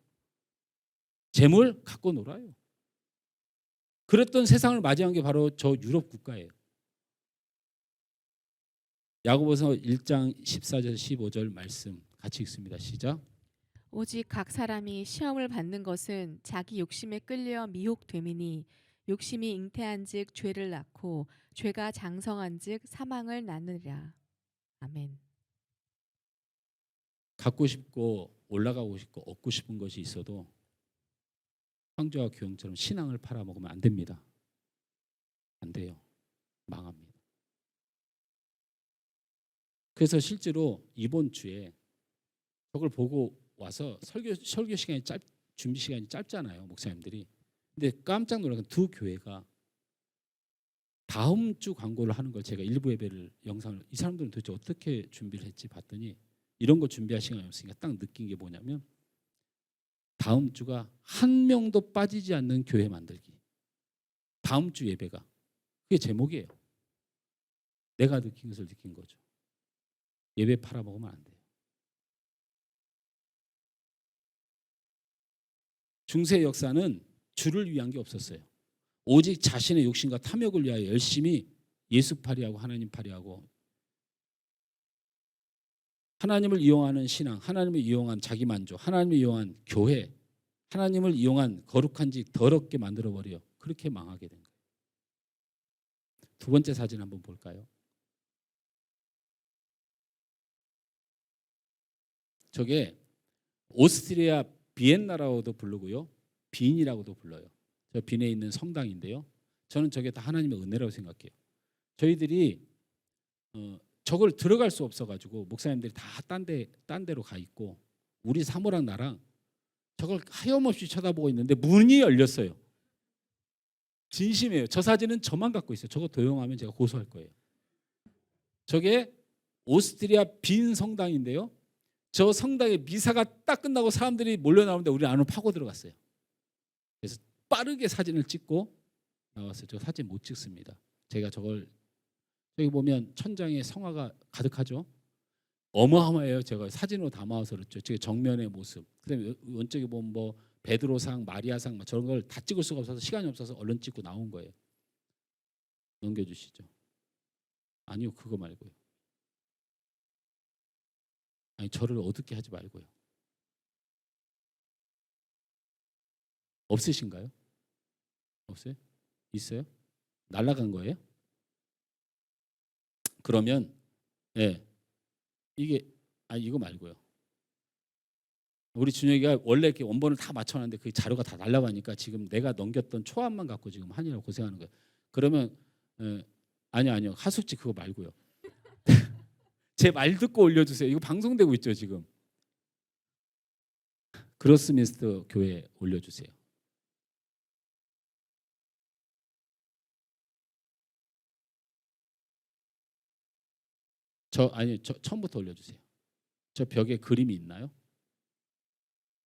재물 갖고 놀아요. 그랬던 세상을 맞이한 게 바로 저 유럽 국가예요. 야고보서 1장 14절 15절 말씀 같이 읽습니다. 시작. 오직 각 사람이 시험을 받는 것은 자기 욕심에 끌려 미혹됨이니 욕심이 잉태한즉 죄를 낳고 죄가 장성한즉 사망을 낳느니라. 아멘. 갖고 싶고 올라가고 싶고 얻고 싶은 것이 있어도 황제와 교영처럼 신앙을 팔아먹으면 안 됩니다. 안 돼요. 망합니다. 그래서 실제로 이번 주에 저걸 보고 와서 설교 시간이 준비 시간이 짧잖아요, 목사님들이. 근데 깜짝 놀란 건 두 교회가 다음 주 광고를 하는 걸 제가 일부 예배를 영상을 이 사람들은 도대체 어떻게 준비를 했지 봤더니 이런 거 준비할 시간이 없으니까 딱 느낀 게 뭐냐면 다음 주가 한 명도 빠지지 않는 교회 만들기. 다음 주 예배가 그게 제목이에요. 내가 느낀 것을 느낀 거죠. 예배 팔아먹으면 안 돼요. 중세의 역사는 주를 위한 게 없었어요. 오직 자신의 욕심과 탐욕을 위하여 열심히 예수팔이하고 하나님팔이하고 하나님을 이용하는 신앙, 하나님을 이용한 자기만족, 하나님을 이용한 교회, 하나님을 이용한 거룩한 직 더럽게 만들어버려. 그렇게 망하게 된 거예요. 두 번째 사진 한번 볼까요? 저게 오스트리아 비엔나라고도 부르고요. 빈이라고도 불러요. 저 빈에 있는 성당인데요. 저는 저게 다 하나님의 은혜라고 생각해요. 저희들이 저걸 들어갈 수 없어가지고 목사님들이 다 딴 데로 가 있고 우리 사모랑 나랑 저걸 하염없이 쳐다보고 있는데 문이 열렸어요. 진심이에요. 저 사진은 저만 갖고 있어요. 저거 도용하면 제가 고소할 거예요. 저게 오스트리아 빈 성당인데요. 저 성당에 미사가 딱 끝나고 사람들이 몰려 나오는데 우리 안으로 파고 들어갔어요. 그래서 빠르게 사진을 찍고 나왔어요. 저 사진 못 찍습니다. 제가 저걸 여기 보면 천장에 성화가 가득하죠. 어마어마해요. 제가 사진으로 담아서 그렇죠. 제 정면의 모습. 그다음에 왼쪽에 보면 뭐 베드로상, 마리아상 저런 걸 다 찍을 수가 없어서 시간이 없어서 얼른 찍고 나온 거예요. 넘겨주시죠. 아니요, 그거 말고요. 아니 저를 어둡게 하지 말고요. 없으신가요? 없어요? 있어요? 날아간 거예요? 그러면 예. 이게 이거 말고요. 우리 준혁이가 원래 이렇게 원본을 다 맞춰놨는데 그 자료가 다 날라가니까 지금 내가 넘겼던 초안만 갖고 지금 하느라고 고생하는 거예요. 그러면 아니요 하숙지 그거 말고요. 제 말 듣고 올려주세요. 이거 방송되고 있죠 지금. 그로스민스터 교회 올려주세요. 저 처음부터 올려주세요. 저 벽에 그림이 있나요?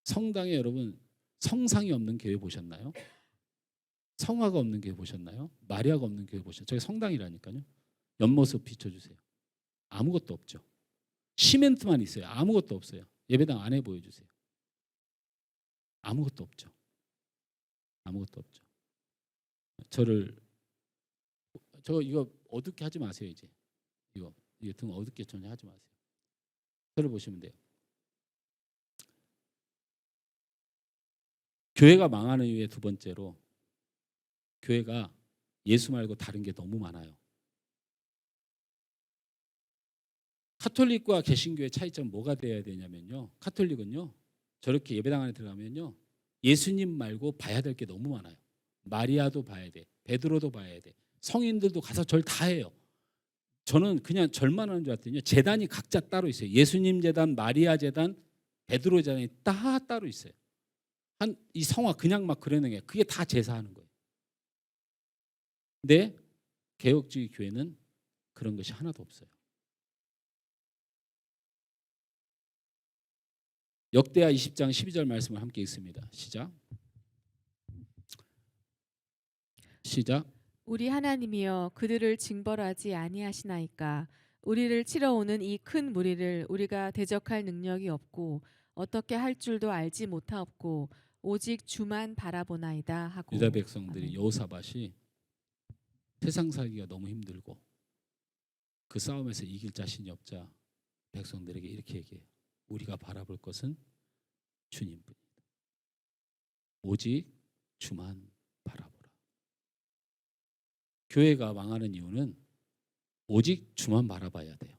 성당에 여러분 성상이 없는 교회 보셨나요? 성화가 없는 교회 보셨나요? 마리아가 없는 교회 보셨나요? 저게 성당이라니까요. 옆모습 비춰주세요. 아무것도 없죠. 시멘트만 있어요. 아무것도 없어요. 예배당 안에 보여주세요. 아무것도 없죠. 아무것도 없죠. 이거 어둡게 하지 마세요. 이제 이거 등 어둡게 전혀 하지 마세요. 저를 보시면 돼요. 교회가 망하는 이유의 두 번째로 교회가 예수 말고 다른 게 너무 많아요. 카톨릭과 개신교의 차이점 뭐가 돼야 되냐면요. 카톨릭은요. 저렇게 예배당 안에 들어가면요. 예수님 말고 봐야 될 게 너무 많아요. 마리아도 봐야 돼. 베드로도 봐야 돼. 성인들도 가서 절 다 해요. 저는 그냥 절만 하는 줄 알았더니 제단이 각자 따로 있어요. 예수님 제단, 마리아 제단, 베드로 제단이 다 따로 있어요. 이 성화 그냥 막 그러는 게 그게 다 제사하는 거예요. 근데 개혁주의 교회는 그런 것이 하나도 없어요. 역대하 20장 12절 말씀을 함께 읽습니다. 시작. 우리 하나님이여 그들을 징벌하지 아니하시나이까. 우리를 치러오는 이 큰 무리를 우리가 대적할 능력이 없고 어떻게 할 줄도 알지 못하옵고 오직 주만 바라보나이다 하고. 유다 백성들이 여호사밧이 세상 살기가 너무 힘들고 그 싸움에서 이길 자신이 없자 백성들에게 이렇게 얘기해요. 우리가 바라볼 것은 주님뿐이다. 오직 주만 바라보라. 교회가 망하는 이유는 오직 주만 바라봐야 돼요.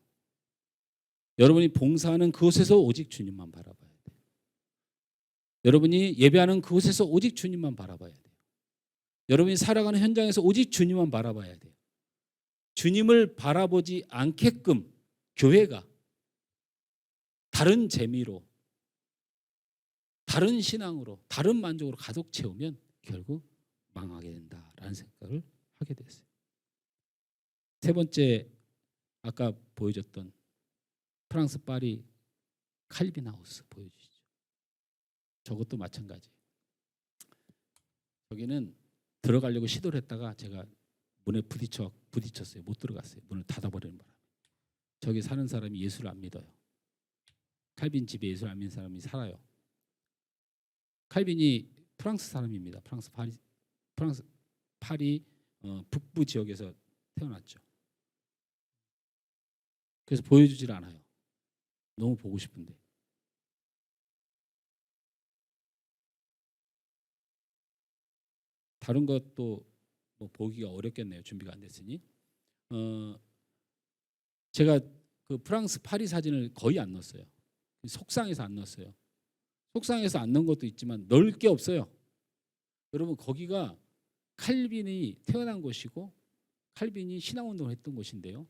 여러분이 봉사하는 그곳에서 오직 주님만 바라봐야 돼요. 여러분이 예배하는 그곳에서 오직 주님만 바라봐야 돼요. 여러분이 살아가는 현장에서 오직 주님만 바라봐야 돼요. 주님을 바라보지 않게끔 교회가 다른 재미로, 다른 신앙으로, 다른 만족으로 가득 채우면 결국 망하게 된다라는 생각을 하게 됐어요. 세 번째, 아까 보여줬던 프랑스 파리 칼빈 하우스 보여주시죠. 저것도 마찬가지예요. 여기는 들어가려고 시도를 했다가 제가 문에 부딪혔어요. 못 들어갔어요. 문을 닫아버리는 바람에. 저기 사는 사람이 예수를 안 믿어요. 칼빈 집에 예수를 안 믿는 사람이 살아요. 칼빈이 프랑스 사람입니다. 프랑스 파리 북부 지역에서 태어났죠. 그래서 보여주질 않아요. 너무 보고 싶은데. 다른 것도 뭐 보기가 어렵겠네요. 준비가 안 됐으니. 제가 그 프랑스 파리 사진을 거의 안 넣었어요. 속상해서 안 넣었어요. 속상해서 안 넣은 것도 있지만 넣을 게 없어요. 여러분, 거기가 칼빈이 태어난 곳이고 칼빈이 신앙운동을 했던 곳인데요.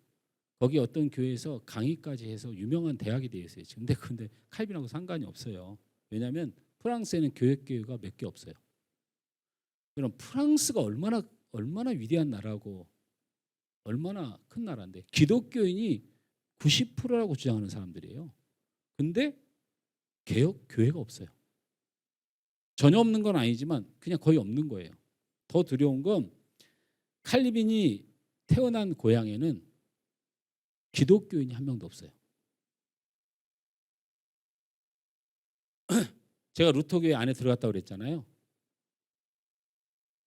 거기 어떤 교회에서 강의까지 해서 유명한 대학이 되어 있어요. 근데 칼빈하고 상관이 없어요. 왜냐하면 프랑스에는 교회가 몇 개 없어요. 그럼 프랑스가 얼마나 위대한 나라고 얼마나 큰 나라인데 기독교인이 90%라고 주장하는 사람들이에요. 근데 개혁 교회가 없어요. 전혀 없는 건 아니지만 그냥 거의 없는 거예요. 더 두려운 건 칼빈이 태어난 고향에는 기독교인이 한 명도 없어요. 제가 루터 교회 안에 들어갔다고 그랬잖아요.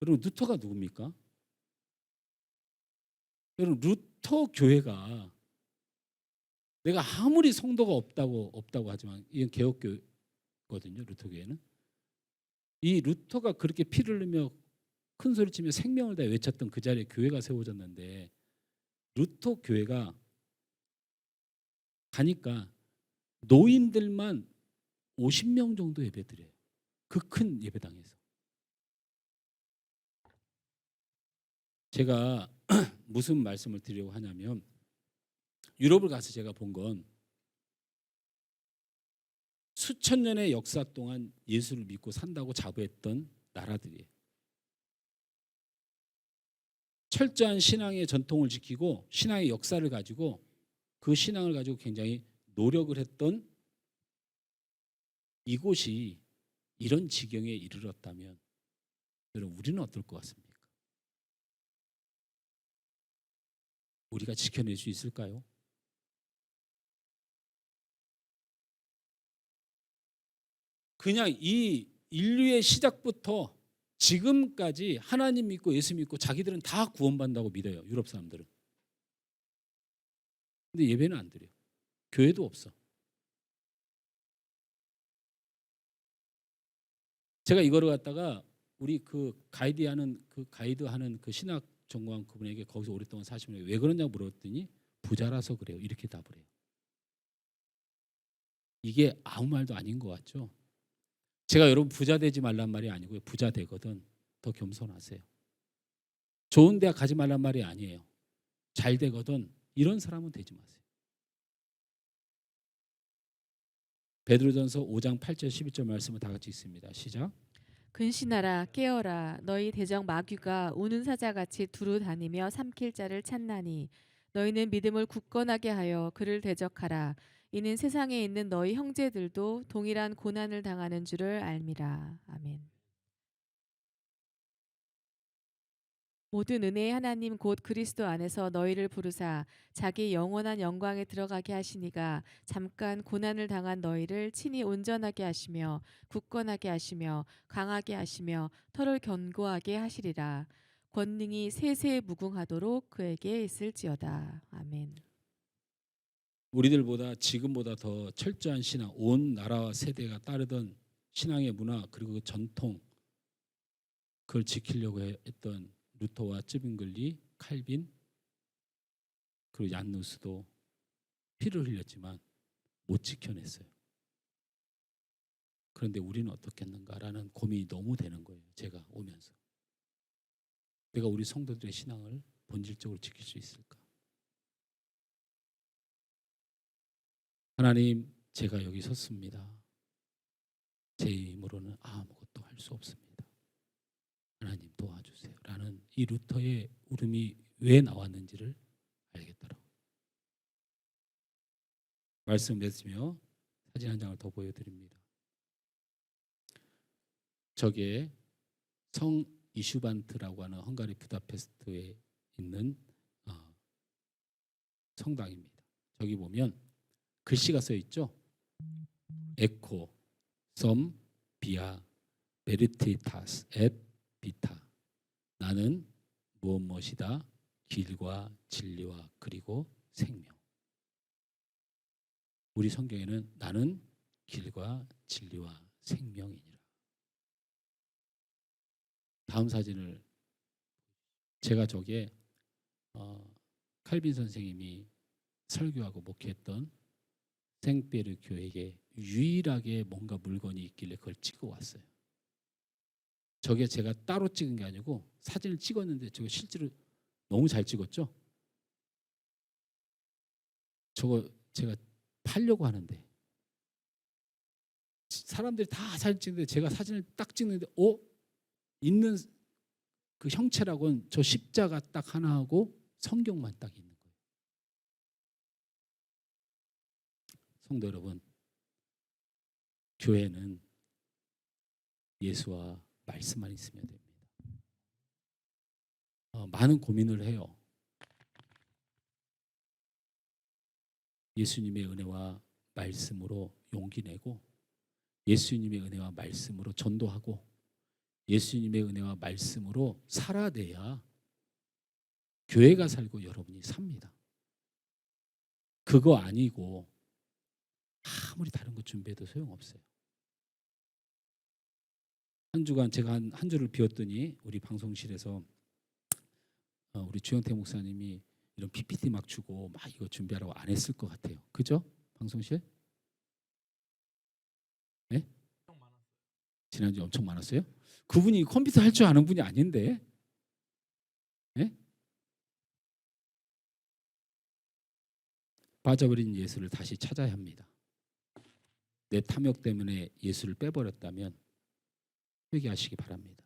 여러분, 루터가 누굽니까? 여러분, 루터 교회가 내가 아무리 성도가 없다고 하지만 이건 개혁교거든요. 루터 교회는. 이 루터가 그렇게 피를 흘리며 큰 소리치며 생명을 다해 외쳤던 그 자리에 교회가 세워졌는데 루터 교회가 가니까 노인들만 50명 정도 예배드려요. 그 큰 예배당에서. 제가 무슨 말씀을 드리려고 하냐면 유럽을 가서 제가 본 건 수천 년의 역사 동안 예수를 믿고 산다고 자부했던 나라들이에요. 철저한 신앙의 전통을 지키고 신앙의 역사를 가지고 그 신앙을 가지고 굉장히 노력을 했던 이곳이 이런 지경에 이르렀다면 여러분, 우리는 어떨 것 같습니까? 우리가 지켜낼 수 있을까요? 그냥 이 인류의 시작부터 지금까지 하나님 믿고 예수 믿고 자기들은 다 구원받는다고 믿어요. 유럽 사람들은. 근데 예배는 안 드려요. 교회도 없어. 제가 이거를 갖다가 우리 그 가이드하는 그 신학 전공한 그분에게 거기서 오랫동안 사시면 왜 그러냐고 물었더니 부자라서 그래요. 이렇게 답을 해요. 이게 아무 말도 아닌 것 같죠? 제가 여러분 부자 되지 말란 말이 아니고요. 부자 되거든 더 겸손하세요. 좋은 대학 가지 말란 말이 아니에요. 잘 되거든 이런 사람은 되지 마세요. 베드로전서 5장 8절 11절 말씀을 다 같이 읽습니다. 시작. 근신하라 깨어라 너희 대적 마귀가 우는 사자같이 두루 다니며 삼킬 자를 찾나니 너희는 믿음을 굳건하게 하여 그를 대적하라. 이는 세상에 있는 너희 형제들도 동일한 고난을 당하는 줄을 알미라. 아멘. 모든 은혜의 하나님 곧 그리스도 안에서 너희를 부르사 자기 영원한 영광에 들어가게 하시니가 잠깐 고난을 당한 너희를 친히 온전하게 하시며 굳건하게 하시며 강하게 하시며 털을 견고하게 하시리라. 권능이 세세 무궁하도록 그에게 있을지어다. 아멘. 우리들보다 지금보다 더 철저한 신앙, 온 나라와 세대가 따르던 신앙의 문화 그리고 그 전통 그걸 지키려고 했던 루터와 쯔빙글리, 칼빈 그리고 얀누스도 피를 흘렸지만 못 지켜냈어요. 그런데 우리는 어떻겠는가라는 고민이 너무 되는 거예요. 제가 오면서. 내가 우리 성도들의 신앙을 본질적으로 지킬 수 있을까? 하나님, 제가 여기 섰습니다. 제 힘으로는 아무것도 할 수 없습니다. 하나님 도와주세요. 라는 이 루터의 울음이 왜 나왔는지를 알겠더라고요. 말씀 맺으며 사진 한 장을 더 보여드립니다. 저게 성 이슈반트라고 하는 헝가리 부다페스트에 있는 성당입니다. 저기 보면 글씨가 써 있죠. 에코, 썸, 비아, 베르티타스, 앳, 비타. 나는 무엇이다. 길과 진리와 그리고 생명. 우리 성경에는 나는 길과 진리와 생명이니라. 다음 사진을 제가 저게 칼빈 선생님이 설교하고 목회했던 생피에르 교회에 유일하게 뭔가 물건이 있길래 그걸 찍어 왔어요. 저게 제가 따로 찍은 게 아니고 사진을 찍었는데 저거 실제로 너무 잘 찍었죠? 저거 제가 팔려고 하는데 사람들이 다 사진 찍는데 제가 사진을 딱 찍는데 있는 그 형체라고는 저 십자가 딱 하나 하고 성경만 딱 있는 거예요. 성도 여러분, 교회는 예수와 말씀만 있으면 됩니다. 많은 고민을 해요. 예수님의 은혜와 말씀으로 용기 내고 예수님의 은혜와 말씀으로 전도하고 예수님의 은혜와 말씀으로 살아내야 교회가 살고 여러분이 삽니다. 그거 아니고 아무리 다른 거 준비해도 소용없어요. 한 주간 제가 한 주를 비웠더니 우리 방송실에서 우리 주영태 목사님이 이런 PPT 막 주고 막 이거 준비하라고 안 했을 것 같아요. 그죠? 방송실? 네? 지난주에 엄청 많았어요? 그분이 컴퓨터 할 줄 아는 분이 아닌데. 네? 빠져버린 예수를 다시 찾아야 합니다. 내 탐욕 때문에 예수를 빼버렸다면 회개하시기 바랍니다.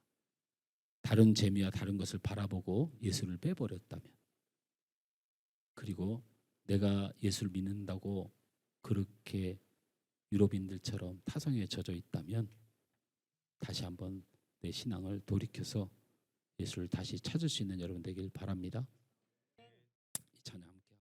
다른 재미와 다른 것을 바라보고 예수를 빼버렸다면, 그리고 내가 예수를 믿는다고 그렇게 유럽인들처럼 타성에 젖어 있다면 다시 한번 내 신앙을 돌이켜서 예수를 다시 찾을 수 있는 여러분 되길 바랍니다.